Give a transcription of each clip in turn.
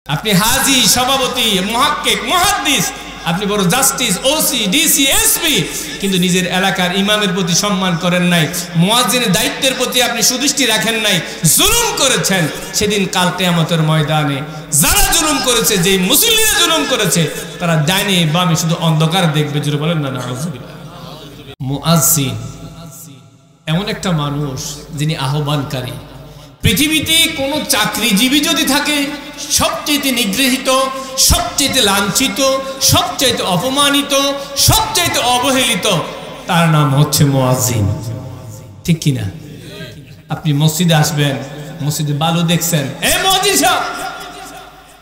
আপনি হাজি, সভাপতি, মুহাক্কিক, মুহাদ্দিস, আপনি বড় জাস্টিস, ওসি, ডিসি, এসপি, কিন্তু নিজের এলাকার ইমামের প্রতি সম্মান করেন নাই, মুয়াজ্জিনের দায়িত্বের প্রতি আপনি সুদৃষ্টি রাখেন নাই, জুলুম করেছেন। সেদিন কাল কিয়ামতের ময়দানে যারা জুলুম করেছে, যে মুসল্লিরা জুলুম করেছে, তারা ডাইনে বামে শুধু অন্ধকার দেখবে। জুড়ে বলেন না নাউযুবিল্লাহ। মুয়াজ্জিন এমন একটা মানুষ যিনি আহ্বানকারী। পৃথিবীতে কোনো চাকরিজীবী যদি থাকে, সবচেয়ে নিগৃহীত, সবচেয়ে লাঞ্ছিত, সবচেয়ে অপমানিত, সবচেয়ে অবহেলিত, তার নাম হচ্ছে মুয়াজ্জিন। ঠিক কিনা? আপনি মসজিদে আসবেন, মসজিদে বালু দেখছেন, এ মুয়াজ্জিন সাহেব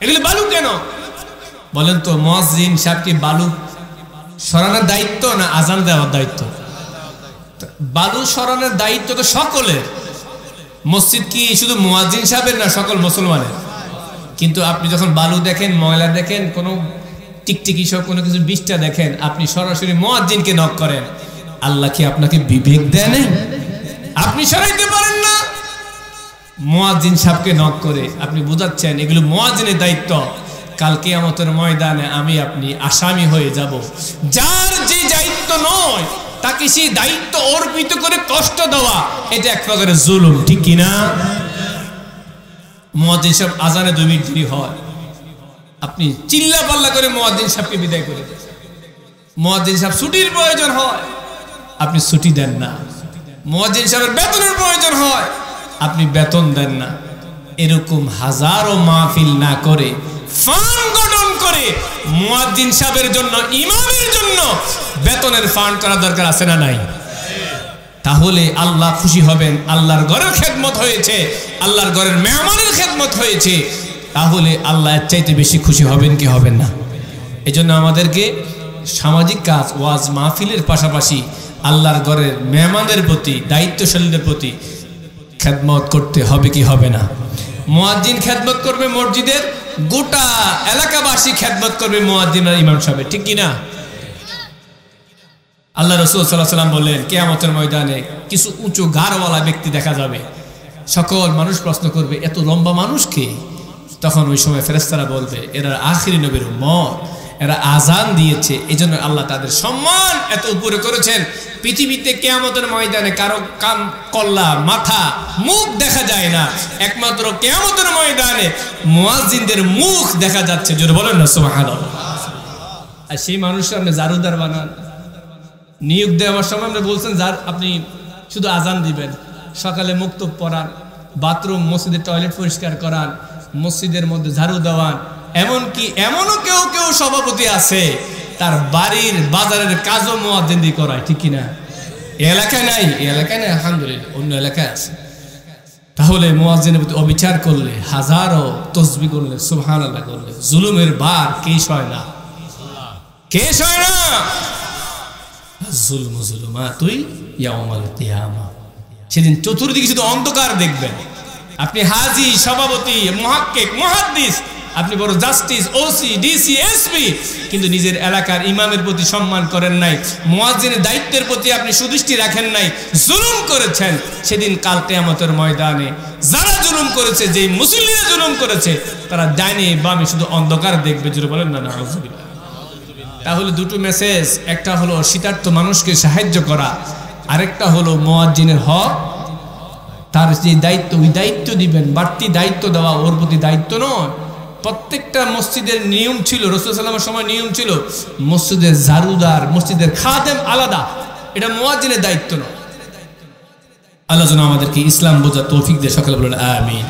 এগুলো বালু কেন? বলেন তো, মুয়াজ্জিন সাহেব কি বালু সরানোর দায়িত্ব না আজান দেওয়ার দায়িত্ব? বালু সরানোর দায়িত্ব তো সকলের। মসজিদ কি শুধু মুয়াজ্জিন সাহেবের না, সকল মুসলমানের? কিন্তু আপনি যখন বালু দেখেন, ময়লা দেখেন, কোনো টিকটিকি সব কোনো কিছু বিষটা দেখেন, আপনি সরাসরি মুয়াজ্জিনকে নক করেন। আল্লাহ কি আপনাকে বিবেক দেন? আপনি সরাইতে পারেন না, মুয়াজ্জিন সাহেবকে নক করে আপনি বুঝাচ্ছেন এগুলো মুয়াজ্জিনের দায়িত্ব। কাল কিয়ামতের ময়দানে আমি আপনি আসামি হয়ে যাব। যার যে দায়িত্ব নয় তাকে সেই দায়িত্ব অর্পিত করে কষ্ট দেওয়া, এটা এক প্রকারের জুলুম। ঠিক কিনা? মুয়াজ্জিন সাহেব আজানে 2 মিনিট দেরি হয়, আপনি চিল্লা পাল্লা করে মুয়াজ্জিন সাহেবকে বিদায় করে দেন। মুয়াজ্জিন সাহেব ছুটির প্রয়োজন হয়, আপনি ছুটি দেন না। মুয়াজ্জিন সাহেবের বেতনের প্রয়োজন হয়, আপনি বেতন দেন না। এরকম হাজারো মাহফিল না করে ফান্ড গঠন করে মুয়াজ্জিন সাহেবের জন্য, ইমামের জন্য বেতনের ফান্ড করা দরকার আছে না নাই? তাহলে আল্লাহ খুশি হবেন। আল্লাহর ঘরের খেদমত হয়েছে, আল্লাহর ঘরের মেহমানের খেদমত হয়েছে, তাহলে আল্লাহ এর চাইতে বেশি খুশি হবেন কি হবেন না? এজন্য আমাদেরকে সামাজিক কাজ, ওয়াজ মাহফিলের পাশাপাশি আল্লাহর ঘরের মেহমানদের প্রতি, দায়িত্বশীলদের প্রতি খেদমত করতে হবে কি হবে না? মুয়াজ্জিন খেদমত করবে মসজিদের, গোটা এলাকাবাসী খেদমত করবে মুয়াজ্জিন আর ইমাম সাহেব। ঠিক কিনা? আল্লাহ রাসূল সাল্লাল্লাহু আলাইহি ওয়াসাল্লাম বললেন, কিয়ামতের ময়দানে কিছু উঁচু গাড়ওয়ালা ব্যক্তি দেখা যাবে। সকল মানুষ প্রশ্ন করবে, এত লম্বা মানুষ কে? তখন ওই সময় ফেরেশতারা বলবে, এরা আখিরি নবীর উম্মত, এরা আজান দিয়েছে, এজন্য আল্লাহ তাদের সম্মান এত উপরে করেছেন। পৃথিবীতে কিয়ামতের ময়দানে কারো কান, কল্লা, মাথা, মুখ দেখা যায় না, একমাত্র কিয়ামতের ময়দানে মুয়াজ্জিনদের মুখ দেখা যাচ্ছে। জোরে বলেন না সুবহানাল্লাহ। আর সেই মানুষকে আপনি জারুদার বানান। নিয়োগ দেওয়ার সময় আমরা বলছেন, যার আপনি শুধু আজান দিবেন, সকালে মুক্তব পড়ান, বাথরুম, মসজিদের টয়লেট পরিষ্কার করান, মসজিদের মধ্যে ঝাড়ু দেওয়ান। এমনকি এমনও কেউ কেউ সভাপতি আছে, তার বাড়ির বাজারের কাজও মুয়াজ্জিনই করায়। ঠিক কিনা? এই এলাকায় নাই, এই এলাকায় নাই, আলহামদুলিল্লাহ, অন্য এলাকায় আছে। তাহলে মুয়াজ্জিনের প্রতি অবিচার করলে, হাজারো তাসবিহ করলে, সুবহানাল্লাহ করলে, জুলুমের ভার কে সয় না? কে সয় না? জুলমু জুলুমাতুই ইয়াউমাল কিয়ামা। সেদিন চতুর্দিকে শুধু অন্ধকার দেখবেন। আপনি হাজি, সভাপতি, মুহাক্কিক, মুহাদ্দিস, আপনি বড় জাস্টিস, ওসি, ডিসি, এসপি, কিন্তু নিজের এলাকার ইমামের প্রতি সম্মান করেন নাই, মুয়াজ্জিনের দায়িত্বের প্রতি আপনি সুদৃষ্টি রাখেন নাই, জুলুম করেছেন। সেদিন কাল কিয়ামতের ময়দানে যারা জুলুম করেছে, যে মুসল্লিরা জুলুম করেছে, তারা ডাইনে বামে শুধু অন্ধকার দেখবে। জুড়ে বলেন না নাউযুবিল্লাহ। তাহলে দুটো মেসেজ, একটা হলো শীতার্থ মানুষকে সাহায্য করা, আরেকটা হলো মুয়াজ্জিনের হক, তার যে দায়িত্ব, ওই দায়িত্ব দিবেন। বাড়তি দায়িত্ব দেওয়া ওর প্রতি দায়িত্ব নয়। প্রত্যেকটা মসজিদের নিয়ম ছিল, রাসূল সাল্লাল্লাহু আলাইহি ওয়াসাল্লামের সময় নিয়ম ছিল, মসজিদের জারুদার, মসজিদের খাদেম আলাদা, এটা মুয়াজ্জিনের দায়িত্ব নয়। আল্লাহ যেন আমাদেরকে ইসলাম বোঝার তৌফিক দেয়। সকলে বলেন আমিন।